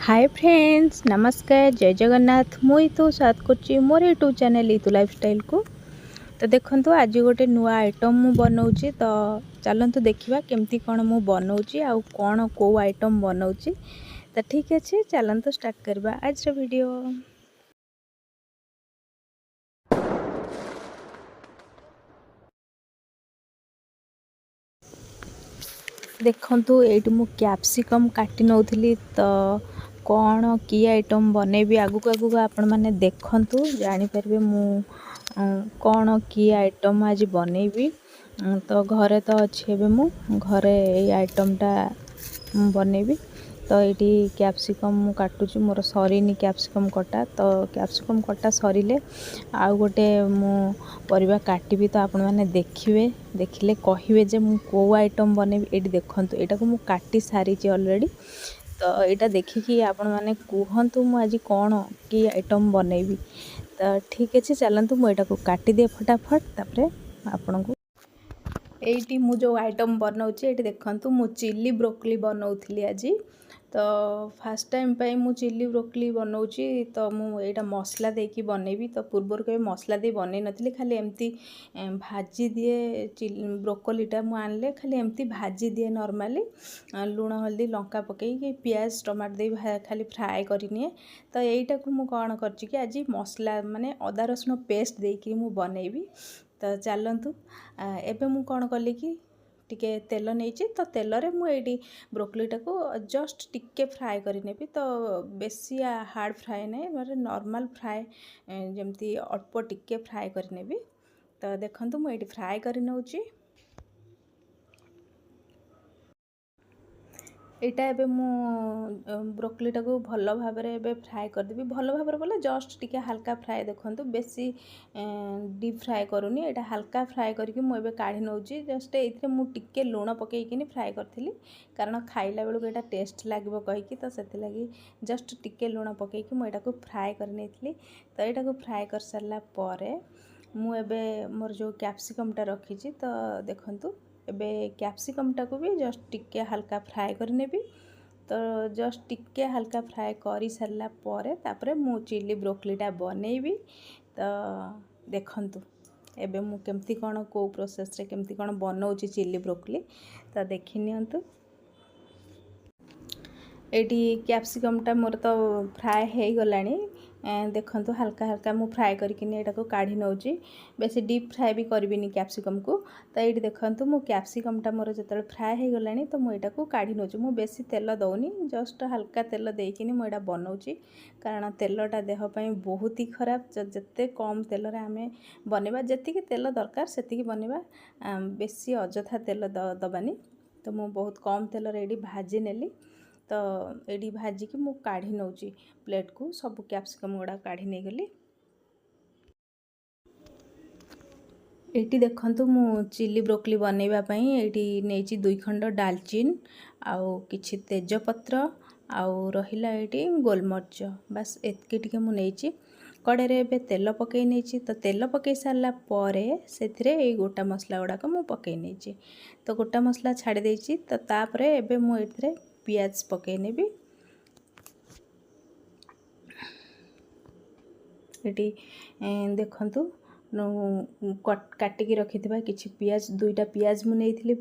Hi friends, नमस्कार, जय जगन्नाथ। मुई तो स्वागत करची मोर यूट्यूब चैनल इतु लाइफस्टाइल को। तो देखंतु आज गोटे नुआ आइटम मु बनाऊची। तो चलंतु देखिबा केमती कोन मु बनाऊची आ कोन को आइटम बनाऊची। तो ठीक अछि, चलंतु स्टार्ट करबा आज रो वीडियो। देखंतु एठी मु कैप्सिकम काटी नउथली। तो कौन की आइटम बनैबी आगु आगु आपण माने देखंतु जानि परबे मु कौन की आइटम आज बनैबी। तो घरे तो अच्छे एबे मु घरे ए आइटमटा बनैबी। तो ये कैप्सिकम मु काटुची, मोर सरीनी कैप्सिकम कटा। तो कैप्सिकम कटा सरिले आउ गोटे मु परिबा काटिबी। तो आपण माने देखिबे, देखिले कहिबे जे मु को आइटम बनैबी। एटी देखंतु एटा को मु काटी सारीची ऑलरेडी। तो यहाँ देखिकी आपण माने कहतु मु आज कौन की आइटम बनैबी। तो ठीक अच्छे, चलतु मुझे काटी दिए फटाफट। तापरे आपण को एटी मु जो आइटम बनाऊँगी, ये देखंतु मु चिली ब्रोकली बनाऊली आज। तो फास्ट टाइम पे मु चिली ब्रोकली बनाऊँगी। तो मु एटा मसला देकी बनैबी। तो पूर्वर के मसला दे बनै नथली, खाली एमती भाजी दिए। ब्रोकलीटा मु आनले खाली एमती भाजी दिए नॉर्मली, लूण हल्दी लंका पकई पियाज टमाटो दे खाली फ्राए करनिए। तो यहीटा को मु कौन करची कि आज मसला माने अदा रसुण पेस्ट देकी मु बनैबी। तो चलतु एबे मु कौन कली कि टिके तेल नहीं, तो तेल रे मु एडी ब्रोकलीटा को जस्ट टिके फ्राए करि नेबी। तो बेसी हार्ड फ्राए नहीं, माने नॉर्मल फ्राए जमती अल्प टिके फ्राए करि नेबी। तो देखंतु मु एडी फ्राए करि नउची। एटा एबे मु ब्रोकलीटा को भल भाव में फ्राए करदेवी। भल भाव बोले जस्ट टिके हल्का फ्राए, देखंतु बेसी डीप फ्राए करूनी। एटा हल्का फ्राए करके मुझे काढ़ी नउची। जस्ट ये मु टिके लूण पकईकिनी फ्राए करथिली, कारण खाइला बेलू एटा टेस्ट लागिबो कहिकी। तो सेति लागि जस्ट टिके लूण पकईकी मु एटा को फ्राए कर नेथली। तो एटा को फ्राए कर सारला परे मु एबे मोर जो कैप्सिकमटा रखीची। तो देखंतु एबे कैप्सिकमटा को भी जस्ट टिके हल्का फ्राए कर नेबी। तो जस्ट टिके हल्का फ्राए करी सारला परे तापरे मु चिली ब्रोकलीटा बनैबी। तो देखंतु एबे मु केमती कोन को प्रोसेस रे केमती कोन बनाउची चिली ब्रोकली। तो देखि नियंतु एटी कैप्सिकमटा मोर तो फ्राए हो गलानी। देखंतु हल्का हल्का मु फ्राए करके एटा को काढ़ी नउची। बेसी डीप फ्राए भी करबिनी कैप्सिकम को। तो ये देखंतु मु कैप्सिकमटा मोर जतले फ्राए हो गलानी, तो मु एटा को काढ़ी नउची। मु बेसी तेल दउनी, जस्ट हल्का तेल देकिनी मु एटा बनाउची। कारण तेलटा देह पई बहुत ही खराब। जते कम तेल रे आमे बनेबा, जेतिकी तेल दरकार सेतिकी बनेबा, बेसी अजथा तेल दबानी। तो मु बहुत कम तेल रे एडी भाजी नेली। तो एडी भाजी की मु काढ़ी नउची प्लेट को। सब कैप्सिकम गुड़ा काढ़ी नहीं गली। एटी देखंतु मु चिली ब्रोकली बनैबा पई एटी नेची 2 खंड डालचीन आउ किछि तेजपत्र आउ रहिला एटी गोलमर्च। बस एतके टिके मु नेची। कड़े रे बे तेल पकई नेची। तो तेल पकई सारला परे सेथिरे ए गोटा मसला गुड़ा को मु पकई नेची। तो गोटा मसला छाड़ी देची। तो तापरे एबे मु एथिरे पियाज पकई नेबी। एटी देखंतु काटिकी रखिथिबा किछि पियाज, 2टा पियाज मु नेइथिली।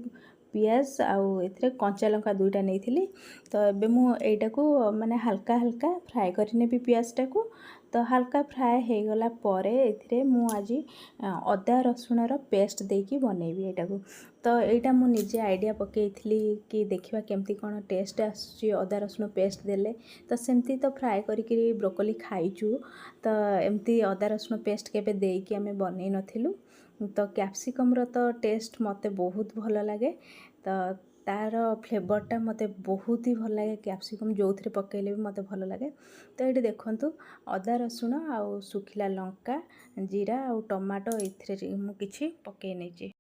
पियाज आउ एथिरे कंचा लंका 2टा नेइथिली। तो एबे मु एटा को माने हल्का हल्का फ्राए करने भी पियाजटा को। तो हल्का फ्राए हो गला परे एथिरे मु आज अदा रसुण रो पेस्ट देकी बनैबी एटा को। तो एटा मु निजे आइडिया पकईथिली कि देखिबा केमती कोन टेस्ट आसुची अदा रसुण पेस्ट देले। तो सेमती तो फ्राए करिकरी ब्रोकली खाइचु। तो एमती अदा रसुण पेस्ट केबे देकी आमे बनै नथिलु। तो कैप्सिकम रो तो टेस्ट मते बहुत भल लागे। तो तार फ्लेवरटा मते बहुत ही भल लागे। कैप्सिकम जो थरे पकईले भी मते भल लागे। तो ये देखंतु अदा रसुण आउ सुखिला लंका जीरा आउ टमाटो एथिरे मु किछि पकई नेची।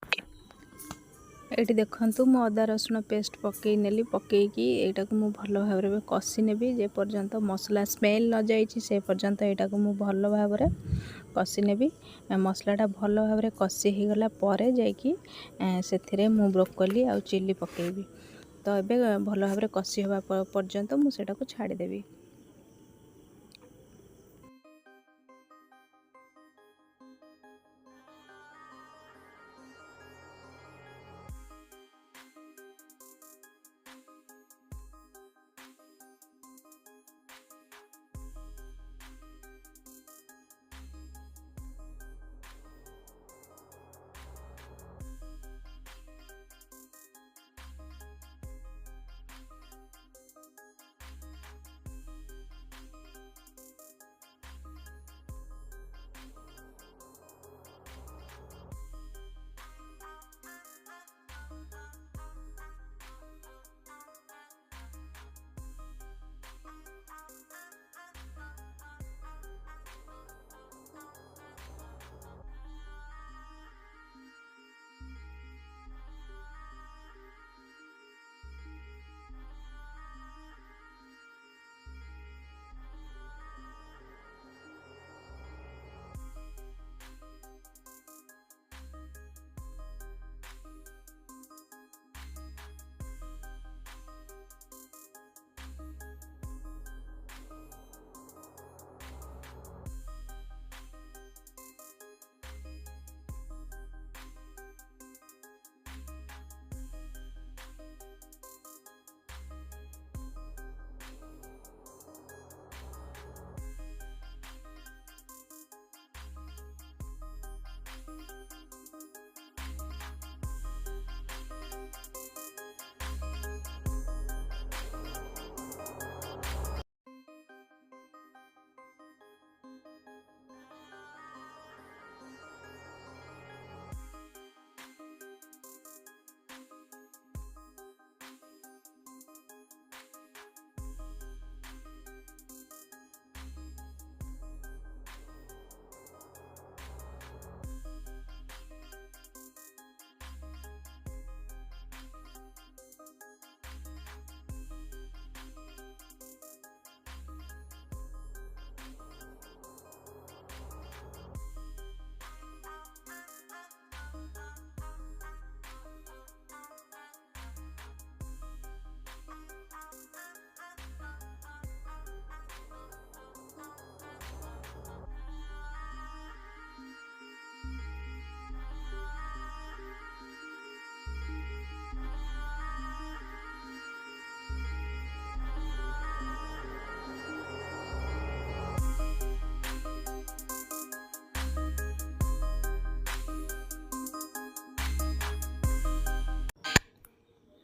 ये देखंतु मु अदा रसुण पेस्ट पकई नेली। पकईकी एटा को मु भल भाव रे कसी नेबी। जे पर्यंत मसला स्मेल न जाइछि से पर्यंत एटा को मु भल भाव रे कसी नेबी। मसलाटा भल भाव रे कसी हो गला परे जाइकी सेथिरे मु ब्रोकली आउ चिली पकईबी। तो एबे भल भाव रे कसी होबा पर्यंत मु सेटा को छाड़ी देबी।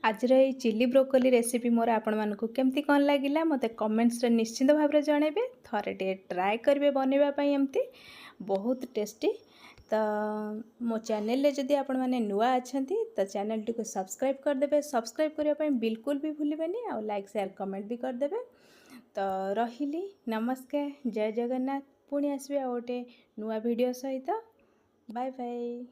आज चिली ब्रोकोली रेसिपी मोर आपण मानक केमती कौन लगिला मते कमेंट्स रे निश्चिंत भाव में जनइबे थरे टे ट्राए करेंगे बनवाई एमती बहुत टेस्टी। तो मो चैनल रे जदि आपण माने नुआ अछंती तो चैनल टी को सब्सक्राइब करदेबे। सब्सक्राइब करने बिल्कुल भी भूलिबेनी और लाइक शेयर कमेंट भी करदेबे। तो रहिली नमस्कार जय जगन्नाथ पुणी आसबे आ गोटे नुआ वीडियो सहित बाय बाय।